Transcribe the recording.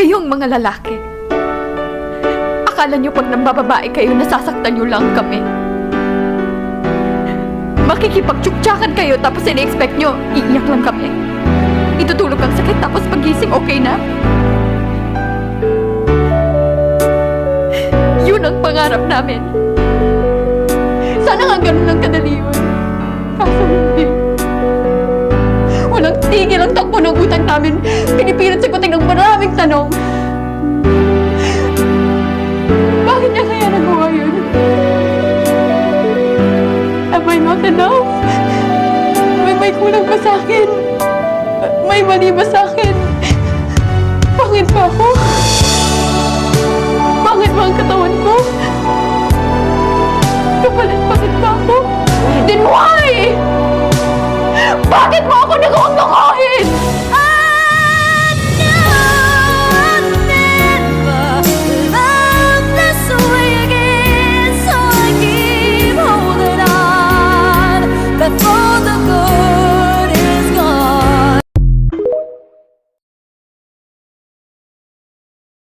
Kayong mga lalaki, akala nyo pag nambababae kayo, nasasaktan nyo lang kami. Makikipagtsuktsakan kayo tapos ini-expect nyo, iiyak lang kami. Itutulog ang sakit tapos pagising okay na. Yun ang pangarap namin. Sana nga ganun lang kadali yun. Kaso hindi. Walang tigil ang takbo ng utang namin. Pinipilit sagutin ng maraming tanong. Bakit niya kaya nagawa yun? Am I not enough? May kulang ba sa akin? May mali ba sa akin? Pangit ba ako? Pangit ba ang katawan ko? Kapalit-palit ba ako? Then why? Bakit mo ako nagawang lokohin?